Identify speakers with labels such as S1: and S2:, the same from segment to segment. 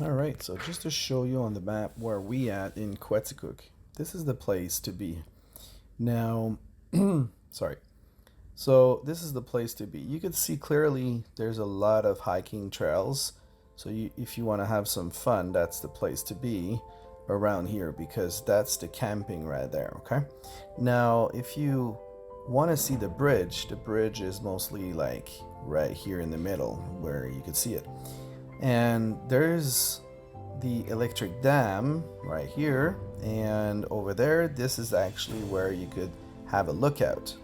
S1: All right, so just to show you on the map where we at in Coaticook, this is the place to be. Now, sorry. So this is the place to be. You can see clearly there's a lot of hiking trails. So if you want to have some fun, that's the place to be around here because that's the camping right there, okay? Now, if you want to see the bridge is mostly like right here in the middle where you can see it. And there's the electric dam right here, and over there, this is actually where you could have a lookout.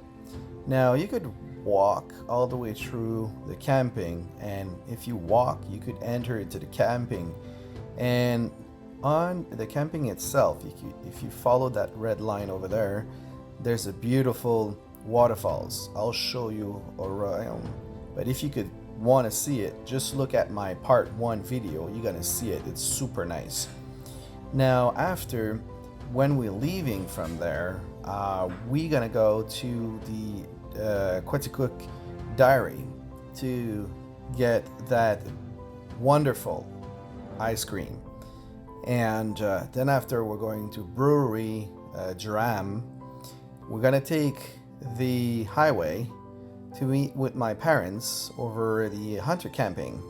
S1: Now you could walk all the way through the camping, and if you walk you could enter into the camping, and on the camping itself, if you follow that red line over there, there's a beautiful waterfalls. I'll show you around, but if you could want to see it, just look at my part 1 video. You're gonna see it. It's super nice. Now after, when we're leaving from there, we're gonna go to the Coaticook Dairy to get that wonderful ice cream, and then after we're going to Brewery Dram. We're gonna take the highway to meet with my parents over the hunter camping,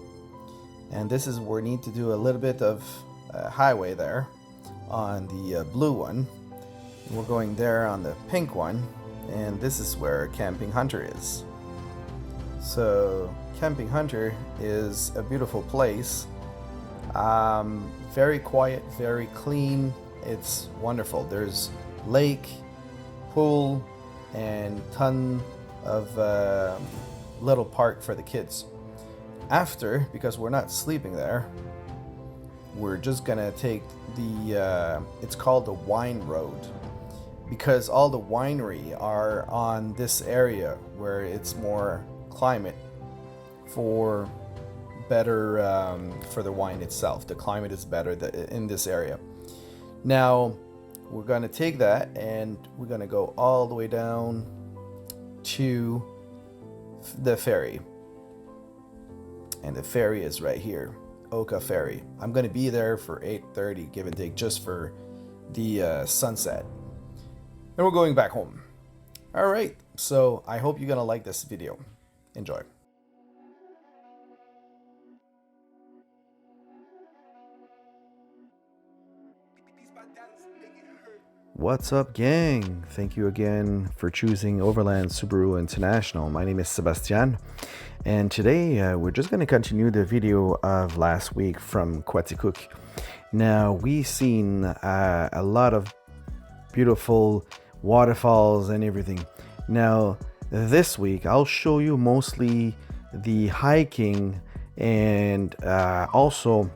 S1: and this is where we need to do a little bit of highway there on the blue one. We're going there on the pink one, and this is where Camping Hunter is. So Camping Hunter is a beautiful place, very quiet, very clean. It's wonderful. There's lake, pool, and ton of little park for the kids. After, because we're not sleeping there, we're just gonna take the it's called the wine road, because all the winery are on this area where it's more climate for better, for the wine itself. The climate is better in this area. Now we're gonna take that and we're gonna go all the way down to the ferry, and the ferry is right here, Oka Ferry. I'm gonna be there for 8:30, give and take, just for the sunset, and we're going back home. All right, so I hope you're gonna like this video. Enjoy. What's up, gang? Thank you again for choosing Overland Subaru International. My name is Sebastian, and today we're just going to continue the video of last week from Coaticook. Now, we've seen a lot of beautiful waterfalls and everything. Now, this week I'll show you mostly the hiking and also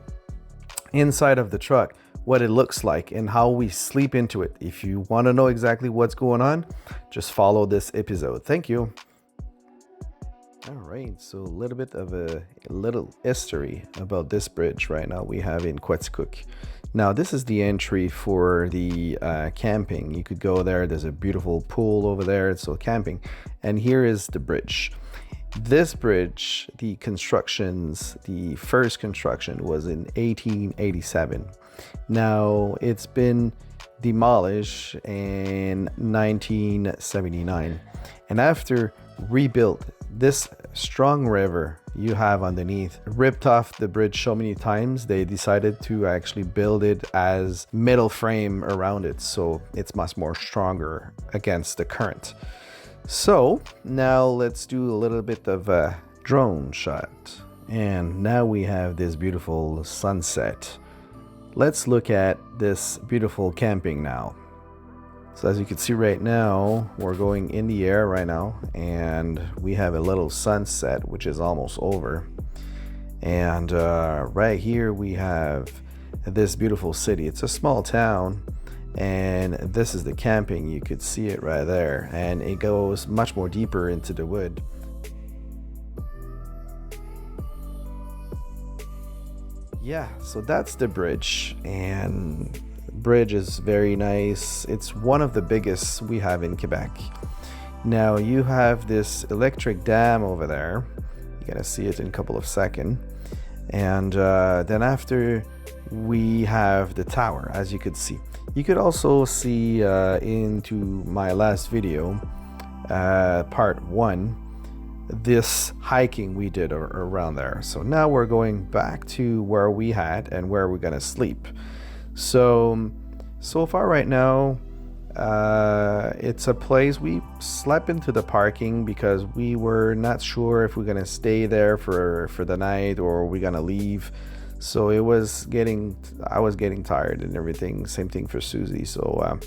S1: inside of the truck, what it looks like and how we sleep into it. If you want to know exactly what's going on, just follow this episode. Thank you. All right, so a little bit of a little history about this bridge right now we have in Coaticook. Now this is the entry for the camping. You could go there. There's a beautiful pool over there, so camping. And here is the bridge. This bridge, the first construction was in 1887. Now it's been demolished in 1979, and after rebuilt, this strong river you have underneath ripped off the bridge so many times they decided to actually build it as metal frame around it, so it's much more stronger against the current. So now let's do a little bit of a drone shot, and now we have this beautiful sunset. Let's look at this beautiful camping now. So as you can see right now, we're going in the air right now, and we have a little sunset which is almost over. And right here we have this beautiful city. It's a small town, and this is the camping. You could see it right there, and it goes much more deeper into the wood. Yeah, so that's the bridge, and bridge is very nice. It's one of the biggest we have in Quebec. Now you have this electric dam over there. You're gonna see it in a couple of seconds, And then after, we have the tower, as you could see. You could also see into my last video, part 1, this hiking we did around there. So now we're going back to where we had and where we're gonna sleep. So far right now, it's a place we slept into the parking because we were not sure if we're gonna stay there for the night or we're gonna leave. So I was getting tired and everything. Same thing for Susie. So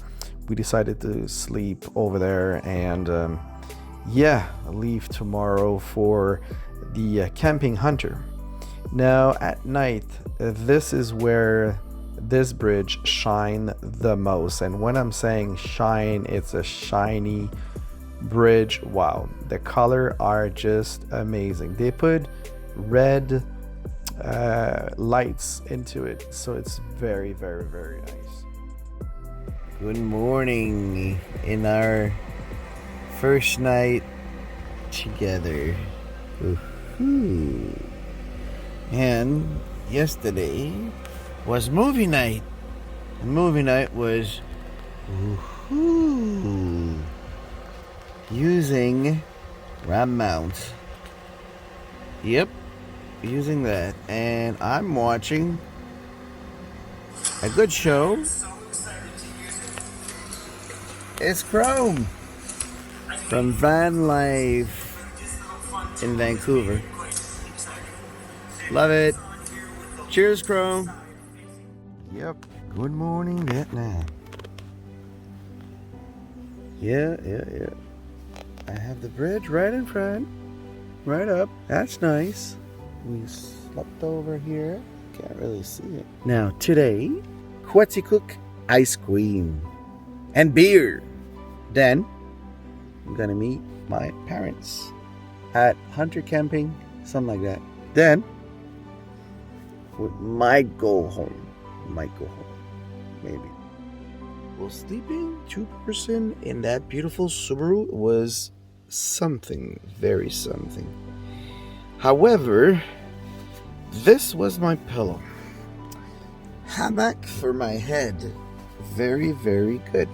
S1: we decided to sleep over there and yeah, leave tomorrow for the camping hunter. Now at night, this is where this bridge shine the most. And when I'm saying shine, it's a shiny bridge. Wow, the color are just amazing. They put red lights into it, so it's very, very, very nice. Good morning in our first night together. Woohoo. And yesterday was movie night. And movie night was using Ram Mount. Yep, using that. And I'm watching a good show. It's Chrome from Van Life in Vancouver. Love it. Cheers, Chrome. Yep. Good morning, Vietnam. Yeah. I have the bridge right in front. Right up. That's nice. We slept over here. Can't really see it. Now, today, Coaticook ice cream and beer. Then, I'm gonna meet my parents at Hunter Camping, something like that. Then, we might go home. Maybe. Well, sleeping 2-person in that beautiful Subaru was something, very something. However, this was my pillow. Hammock for my head. Very, very good.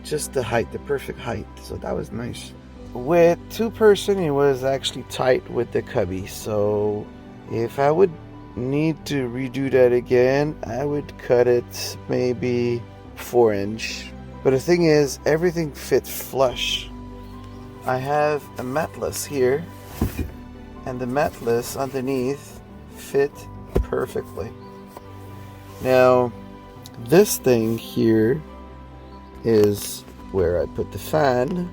S1: Just the height, the perfect height. So that was nice. With 2-person, it was actually tight with the cubby. So if I would need to redo that again, I would cut it maybe 4-inch. But the thing is, everything fits flush. I have a mattress here, and the mattress underneath fit perfectly. Now, this thing here is where I put the fan,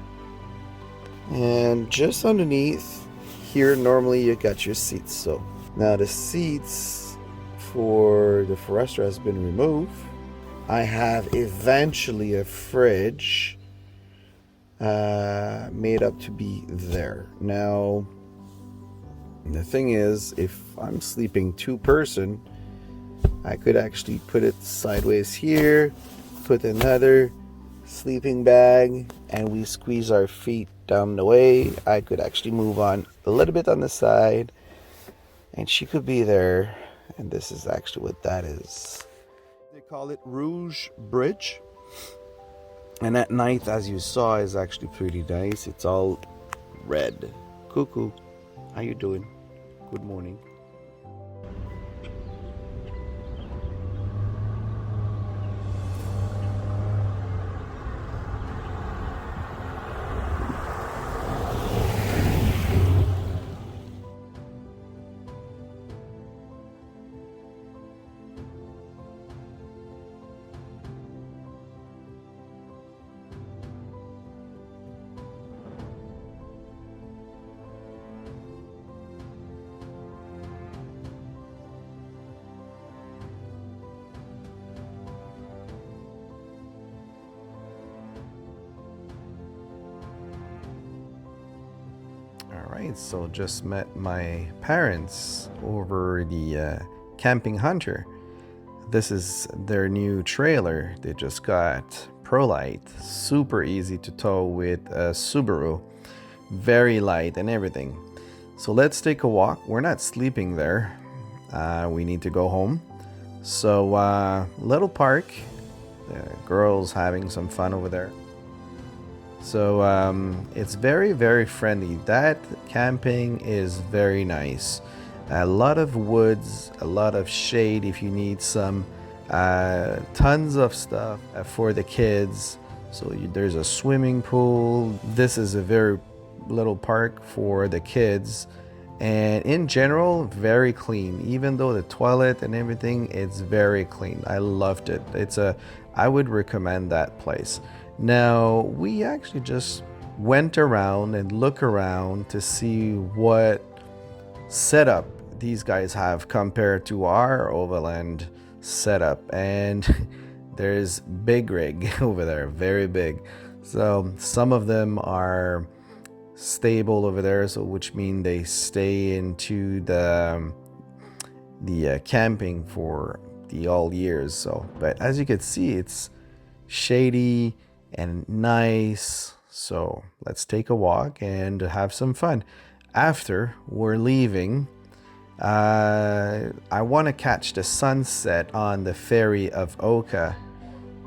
S1: and just underneath here, normally you got your seats. So now the seats for the Forester has been removed. I have eventually a fridge made up to be there. Now, the thing is, if I'm sleeping 2-person, I could actually put it sideways here, put another sleeping bag, and we squeeze our feet down the way. I could actually move on a little bit on the side, and she could be there. And this is actually what that is. They call it Rouge Bridge. And at night, as you saw, is actually pretty nice. It's all red. Cuckoo, how you doing? Good morning. Alright, so just met my parents over the Camping Hunter. This is their new trailer. They just got ProLite, super easy to tow with a Subaru, very light and everything. So let's take a walk. We're not sleeping there. we need to go home. So little park, the girls having some fun over there. So it's very, very friendly. That camping is very nice. A lot of woods, a lot of shade if you need some, tons of stuff for the kids. So there's a swimming pool. This is a very little park for the kids, and in general very clean. Even though the toilet and everything, it's very clean. I loved it. I would recommend that place. Now we actually just went around and look around to see what setup these guys have compared to our Overland setup, and there's big rig over there, very big. So some of them are stable over there, so which mean they stay into the camping for the all years. So but as you can see, it's shady and nice. So let's take a walk and have some fun. After we're leaving, I want to catch the sunset on the ferry of Oka.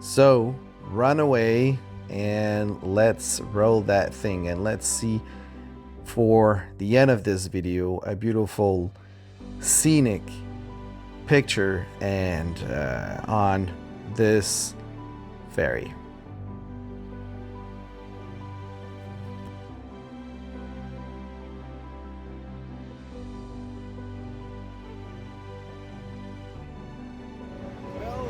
S1: So run away and let's roll that thing, and let's see for the end of this video a beautiful scenic picture and on this ferry.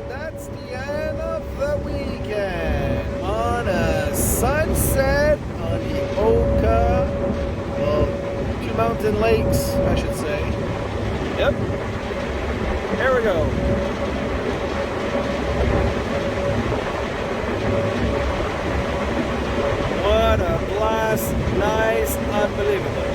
S1: That's the end of the weekend on a sunset on the Oka, well, two mountain lakes, I should say. Yep. Here we go. What a blast. Nice, unbelievable.